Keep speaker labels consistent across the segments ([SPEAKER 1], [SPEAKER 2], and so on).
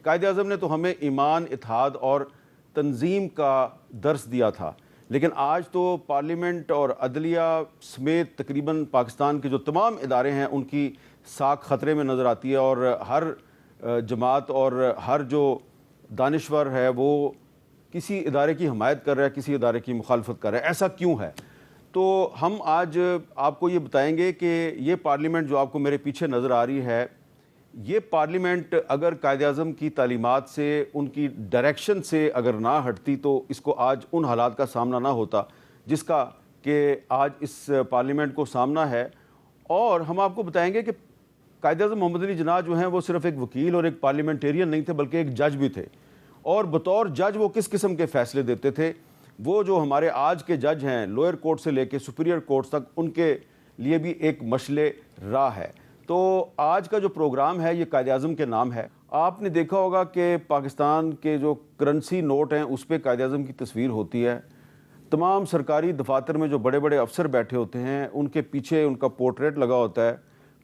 [SPEAKER 1] قائد اعظم نے تو ہمیں ایمان، اتحاد اور تنظیم کا درس دیا تھا، لیکن آج تو پارلیمنٹ اور عدلیہ سمیت تقریباً پاکستان کے جو تمام ادارے ہیں ان کی ساکھ خطرے میں نظر آتی ہے، اور ہر جماعت اور ہر جو دانشور ہے وہ کسی ادارے کی حمایت کر رہا ہے، کسی ادارے کی مخالفت کر رہا ہے۔ ایسا کیوں ہے؟ تو ہم آج آپ کو یہ بتائیں گے کہ یہ پارلیمنٹ جو آپ کو میرے پیچھے نظر آ رہی ہے، یہ پارلیمنٹ اگر قائد اعظم کی تعلیمات سے، ان کی ڈائریکشن سے اگر نہ ہٹتی تو اس کو آج ان حالات کا سامنا نہ ہوتا جس کا کہ آج اس پارلیمنٹ کو سامنا ہے۔ اور ہم آپ کو بتائیں گے کہ قائد اعظم محمد علی جناح جو ہیں وہ صرف ایک وکیل اور ایک پارلیمنٹیرین نہیں تھے بلکہ ایک جج بھی تھے، اور بطور جج وہ کس قسم کے فیصلے دیتے تھے۔ وہ جو ہمارے آج کے جج ہیں لوئر کورٹ سے لے کے سپیریئر کورٹ تک، ان کے لیے بھی ایک مشعل راہ ہے۔ تو آج کا جو پروگرام ہے یہ قائد اعظم کے نام ہے۔ آپ نے دیکھا ہوگا کہ پاکستان کے جو کرنسی نوٹ ہیں اس پہ قائد اعظم کی تصویر ہوتی ہے، تمام سرکاری دفاتر میں جو بڑے بڑے افسر بیٹھے ہوتے ہیں ان کے پیچھے ان کا پورٹریٹ لگا ہوتا ہے۔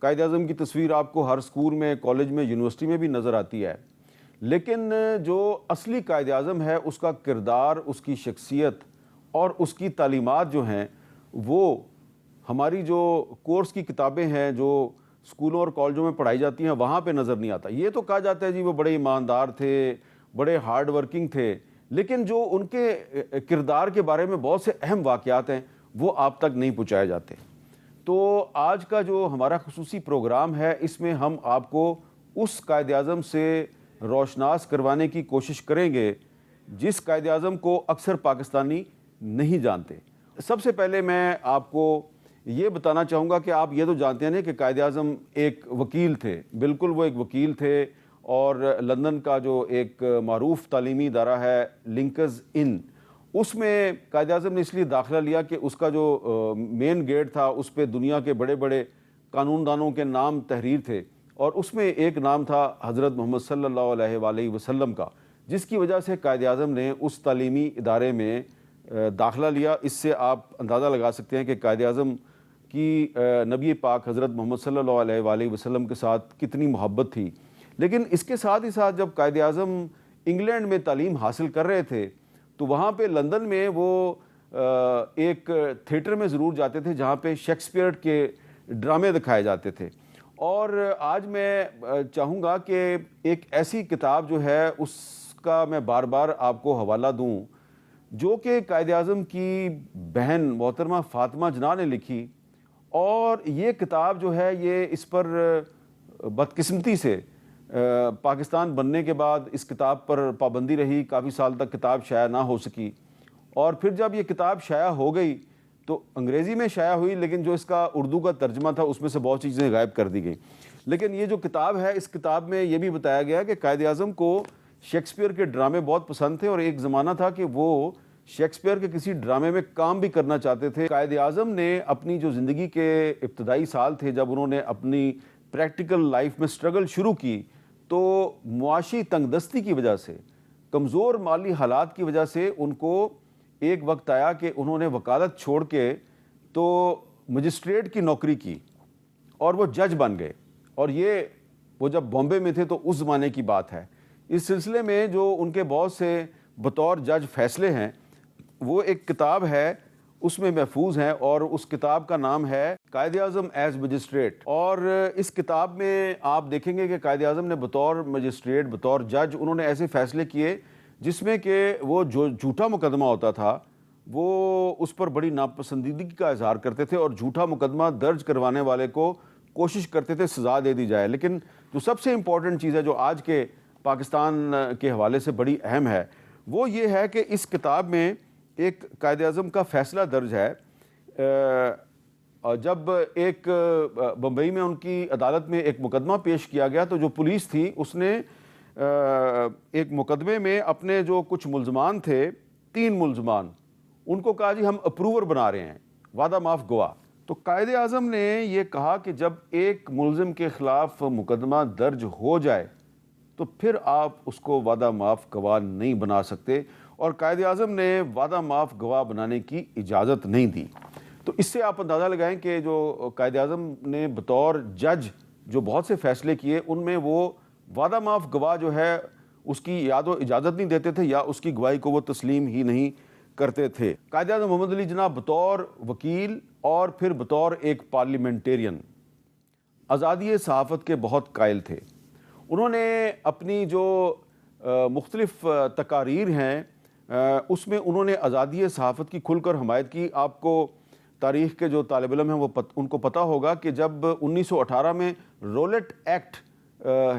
[SPEAKER 1] قائد اعظم کی تصویر آپ کو ہر اسکول میں، کالج میں، یونیورسٹی میں بھی نظر آتی ہے، لیکن جو اصلی قائد اعظم ہے اس کا کردار، اس کی شخصیت اور اس کی تعلیمات جو ہیں وہ ہماری جو کورس کی کتابیں ہیں جو اسکولوں اور کالجوں میں پڑھائی جاتی ہیں وہاں پہ نظر نہیں آتا۔ یہ تو کہا جاتا ہے جی وہ بڑے ایماندار تھے، بڑے ہارڈ ورکنگ تھے، لیکن جو ان کے کردار کے بارے میں بہت سے اہم واقعات ہیں وہ آپ تک نہیں پہنچائے جاتے۔ تو آج کا جو ہمارا خصوصی پروگرام ہے اس میں ہم آپ کو اس قائد اعظم سے روشناس کروانے کی کوشش کریں گے جس قائد اعظم کو اکثر پاکستانی نہیں جانتے۔ سب سے پہلے میں آپ کو یہ بتانا چاہوں گا کہ آپ یہ تو جانتے ہیں کہ قائد اعظم ایک وکیل تھے، بالکل وہ ایک وکیل تھے، اور لندن کا جو ایک معروف تعلیمی ادارہ ہے لنکز ان، اس میں قائد اعظم نے اس لیے داخلہ لیا کہ اس کا جو مین گیٹ تھا اس پہ دنیا کے بڑے بڑے قانون دانوں کے نام تحریر تھے، اور اس میں ایک نام تھا حضرت محمد صلی اللہ علیہ وآلہ وسلم کا، جس کی وجہ سے قائد اعظم نے اس تعلیمی ادارے میں داخلہ لیا۔ اس سے آپ اندازہ لگا سکتے ہیں کہ قائد اعظم کی نبی پاک حضرت محمد صلی اللہ علیہ وآلہ وسلم کے ساتھ کتنی محبت تھی۔ لیکن اس کے ساتھ ہی ساتھ جب قائد اعظم انگلینڈ میں تعلیم حاصل کر رہے تھے تو وہاں پہ لندن میں وہ ایک تھیٹر میں ضرور جاتے تھے جہاں پہ شیکسپیئر کے ڈرامے دکھائے جاتے تھے۔ اور آج میں چاہوں گا کہ ایک ایسی کتاب جو ہے اس کا میں بار بار آپ کو حوالہ دوں جو کہ قائد اعظم کی بہن محترمہ فاطمہ جناح نے لکھی، اور یہ کتاب جو ہے یہ اس پر بدقسمتی سے پاکستان بننے کے بعد اس کتاب پر پابندی رہی، کافی سال تک کتاب شائع نہ ہو سکی، اور پھر جب یہ کتاب شائع ہو گئی تو انگریزی میں شائع ہوئی، لیکن جو اس کا اردو کا ترجمہ تھا اس میں سے بہت چیزیں غائب کر دی گئیں۔ لیکن یہ جو کتاب ہے اس کتاب میں یہ بھی بتایا گیا کہ قائد اعظم کو شیکسپیئر کے ڈرامے بہت پسند تھے، اور ایک زمانہ تھا کہ وہ شیکسپیئر کے کسی ڈرامے میں کام بھی کرنا چاہتے تھے۔ قائد اعظم نے اپنی جو زندگی کے ابتدائی سال تھے جب انہوں نے اپنی پریکٹیکل لائف میں سٹرگل شروع کی تو معاشی تنگ دستی کی وجہ سے، کمزور مالی حالات کی وجہ سے ان کو ایک وقت آیا کہ انہوں نے وکالت چھوڑ کے تو مجسٹریٹ کی نوکری کی اور وہ جج بن گئے، اور یہ وہ جب بامبے میں تھے تو اس زمانے کی بات ہے۔ اس سلسلے میں جو ان کے بہت سے بطور جج فیصلے ہیں وہ ایک کتاب ہے اس میں محفوظ ہیں، اور اس کتاب کا نام ہے قائد اعظم ایز مجسٹریٹ۔ اور اس کتاب میں آپ دیکھیں گے کہ قائد اعظم نے بطور مجسٹریٹ، بطور جج، انہوں نے ایسے فیصلے کیے جس میں کہ وہ جو جھوٹا مقدمہ ہوتا تھا وہ اس پر بڑی ناپسندیدگی کا اظہار کرتے تھے، اور جھوٹا مقدمہ درج کروانے والے کو کوشش کرتے تھے سزا دے دی جائے۔ لیکن جو سب سے امپورٹنٹ چیز ہے جو آج کے پاکستان کے حوالے سے بڑی اہم ہے وہ یہ ہے کہ اس کتاب میں ایک قائد اعظم کا فیصلہ درج ہے۔ جب ایک بمبئی میں ان کی عدالت میں ایک مقدمہ پیش کیا گیا تو جو پولیس تھی اس نے ایک مقدمے میں اپنے جو کچھ ملزمان تھے، 3 ملزمان، ان کو کہا جی ہم اپروور بنا رہے ہیں، وعدہ معاف گواہ۔ تو قائد اعظم نے یہ کہا کہ جب ایک ملزم کے خلاف مقدمہ درج ہو جائے تو پھر آپ اس کو وعدہ معاف گواہ نہیں بنا سکتے، اور قائد اعظم نے وعدہ معاف گواہ بنانے کی اجازت نہیں دی۔ تو اس سے آپ اندازہ لگائیں کہ جو قائد اعظم نے بطور جج جو بہت سے فیصلے کیے ان میں وہ وعدہ معاف گواہ جو ہے اس کی یا تو اجازت نہیں دیتے تھے یا اس کی گواہی کو وہ تسلیم ہی نہیں کرتے تھے۔ قائد اعظم محمد علی جناح بطور وکیل اور پھر بطور ایک پارلیمنٹیرین آزادی صحافت کے بہت قائل تھے۔ انہوں نے اپنی جو مختلف تقاریر ہیں اس میں انہوں نے آزادی صحافت کی کھل کر حمایت کی۔ آپ کو تاریخ کے جو طالب علم ہیں ان کو پتہ ہوگا کہ جب 1918 میں رولٹ ایکٹ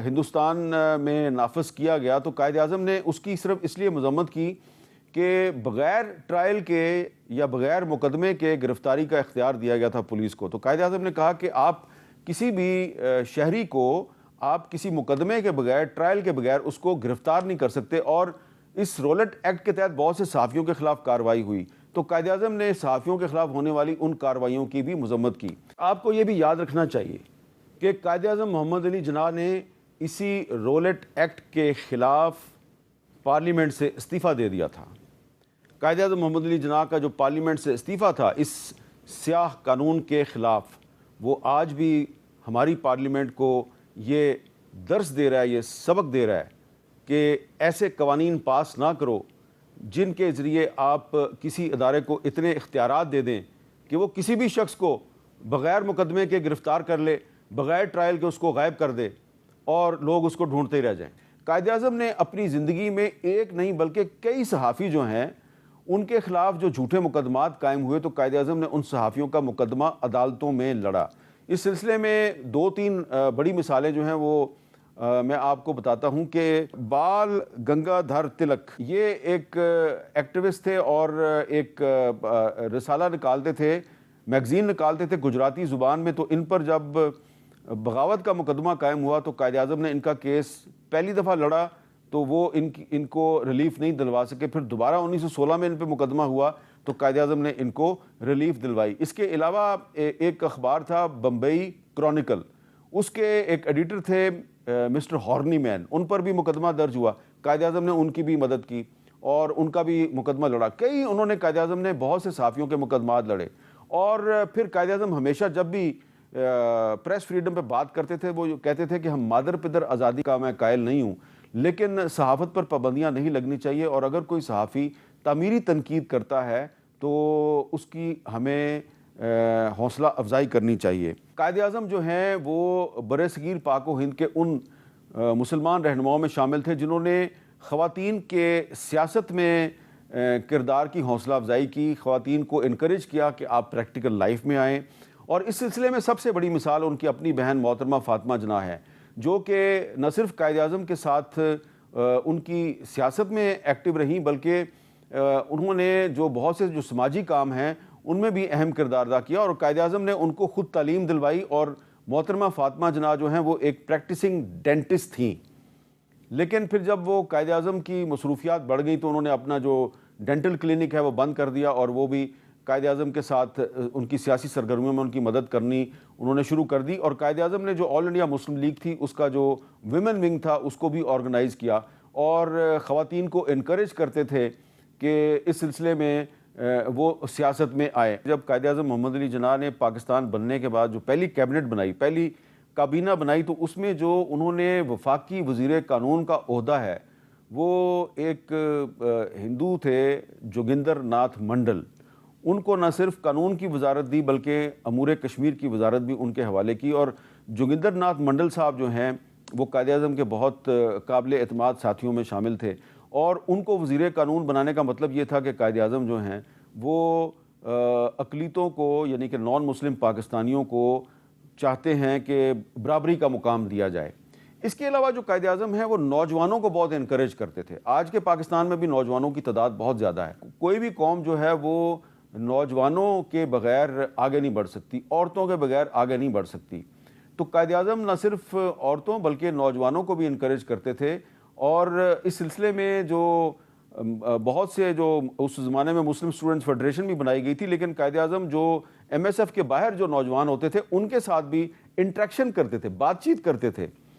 [SPEAKER 1] ہندوستان میں نافذ کیا گیا تو قائد اعظم نے اس کی صرف اس لیے مذمت کی کہ بغیر ٹرائل کے یا بغیر مقدمے کے گرفتاری کا اختیار دیا گیا تھا پولیس کو۔ تو قائد اعظم نے کہا کہ آپ کسی بھی شہری کو آپ کسی مقدمے کے بغیر ٹرائل کے بغیر اس کو گرفتار نہیں کر سکتے، اور اس رولٹ ایکٹ کے تحت بہت سے صحافیوں کے خلاف کارروائی ہوئی۔ تو قائد اعظم نے صحافیوں کے خلاف ہونے والی ان کارروائیوں کی بھی مذمت کی۔ آپ کو یہ بھی یاد رکھنا چاہیے کہ قائد اعظم محمد علی جناح نے اسی رولٹ ایکٹ کے خلاف پارلیمنٹ سے استعفیٰ دے دیا تھا۔ قائد اعظم محمد علی جناح کا جو پارلیمنٹ سے استعفیٰ تھا اس سیاہ قانون کے خلاف، وہ آج بھی ہماری پارلیمنٹ کو یہ درس دے رہا ہے، یہ سبق دے رہا ہے کہ ایسے قوانین پاس نہ کرو جن کے ذریعے آپ کسی ادارے کو اتنے اختیارات دے دیں کہ وہ کسی بھی شخص کو بغیر مقدمے کے گرفتار کر لے، بغیر ٹرائل کے اس کو غائب کر دے اور لوگ اس کو ڈھونڈتے ہی رہ جائیں۔ قائد اعظم نے اپنی زندگی میں ایک نہیں بلکہ کئی صحافی جو ہیں ان کے خلاف جو جھوٹے مقدمات قائم ہوئے تو قائد اعظم نے ان صحافیوں کا مقدمہ عدالتوں میں لڑا۔ اس سلسلے میں دو تین بڑی مثالیں جو ہیں وہ میں آپ کو بتاتا ہوں کہ بال گنگا دھر تلک یہ ایک ایکٹیوسٹ تھے اور ایک رسالہ نکالتے تھے، میگزین نکالتے تھے گجراتی زبان میں۔ تو ان پر جب بغاوت کا مقدمہ قائم ہوا تو قائد اعظم نے ان کا کیس پہلی دفعہ لڑا تو وہ ان کو ریلیف نہیں دلوا سکے۔ پھر دوبارہ 1916 میں ان پہ مقدمہ ہوا تو قائد اعظم نے ان کو ریلیف دلوائی۔ اس کے علاوہ ایک اخبار تھا بمبئی کرونیکل، اس کے ایک ایڈیٹر تھے مسٹر ہارنی مین، ان پر بھی مقدمہ درج ہوا۔ قائد اعظم نے ان کی بھی مدد کی اور ان کا بھی مقدمہ لڑا۔ انہوں نے قائد اعظم نے بہت سے صحافیوں کے مقدمات لڑے۔ اور پھر قائد اعظم ہمیشہ جب بھی پریس فریڈم پہ بات کرتے تھے وہ کہتے تھے کہ ہم مادر پدر آزادی کا میں قائل نہیں ہوں، لیکن صحافت پر پابندیاں نہیں لگنی چاہیے، اور اگر کوئی صحافی تعمیری تنقید کرتا ہے تو اس کی ہمیں حوصلہ افزائی کرنی چاہیے۔ قائد اعظم جو ہیں وہ بر صغیر پاک و ہند کے ان مسلمان رہنماؤں میں شامل تھے جنہوں نے خواتین کے سیاست میں کردار کی حوصلہ افزائی کی، خواتین کو انکریج کیا کہ آپ پریکٹیکل لائف میں آئیں۔ اور اس سلسلے میں سب سے بڑی مثال ان کی اپنی بہن محترمہ فاطمہ جناح ہے، جو کہ نہ صرف قائد اعظم کے ساتھ ان کی سیاست میں ایکٹیو رہیں بلکہ انہوں نے جو بہت سے جو سماجی کام ہیں ان میں بھی اہم کردار ادا کیا، اور قائد اعظم نے ان کو خود تعلیم دلوائی۔ اور محترمہ فاطمہ جناح جو ہیں وہ ایک پریکٹسنگ ڈینٹسٹ تھیں، لیکن پھر جب وہ قائد اعظم کی مصروفیات بڑھ گئی تو انہوں نے اپنا جو ڈینٹل کلینک ہے وہ بند کر دیا، اور وہ بھی قائد اعظم کے ساتھ ان کی سیاسی سرگرمیوں میں ان کی مدد کرنی انہوں نے شروع کر دی۔ اور قائد اعظم نے جو آل انڈیا مسلم لیگ تھی اس کا جو ویمن ونگ تھا اس کو بھی آرگنائز کیا، اور خواتین کو انکریج کرتے تھے کہ اس سلسلے میں وہ سیاست میں آئے۔ جب قائد اعظم محمد علی جناح نے پاکستان بننے کے بعد جو پہلی کیبنٹ بنائی، پہلی کابینہ بنائی، تو اس میں جو انہوں نے وفاقی وزیر قانون کا عہدہ ہے وہ ایک ہندو تھے جوگندر ناتھ منڈل۔ ان کو نہ صرف قانون کی وزارت دی بلکہ امور کشمیر کی وزارت بھی ان کے حوالے کی۔ اور جوگندر ناتھ منڈل صاحب جو ہیں وہ قائد اعظم کے بہت قابل اعتماد ساتھیوں میں شامل تھے، اور ان کو وزیر قانون بنانے کا مطلب یہ تھا کہ قائد اعظم جو ہیں وہ اقلیتوں کو یعنی کہ نان مسلم پاکستانیوں کو چاہتے ہیں کہ برابری کا مقام دیا جائے۔ اس کے علاوہ جو قائد اعظم ہیں وہ نوجوانوں کو بہت انکریج کرتے تھے۔ آج کے پاکستان میں بھی نوجوانوں کی تعداد بہت زیادہ ہے، کوئی بھی قوم جو ہے وہ نوجوانوں کے بغیر آگے نہیں بڑھ سکتی، عورتوں کے بغیر آگے نہیں بڑھ سکتی۔ تو قائد اعظم نہ صرف عورتوں بلکہ نوجوانوں کو بھی انکریج کرتے تھے، اور اس سلسلے میں جو بہت سے جو اس زمانے میں مسلم اسٹوڈنٹس فیڈریشن بھی بنائی گئی تھی، لیکن قائد اعظم جو ایم ایس ایف کے باہر جو نوجوان ہوتے تھے ان کے ساتھ بھی انٹریکشن کرتے تھے، بات چیت کرتے تھے۔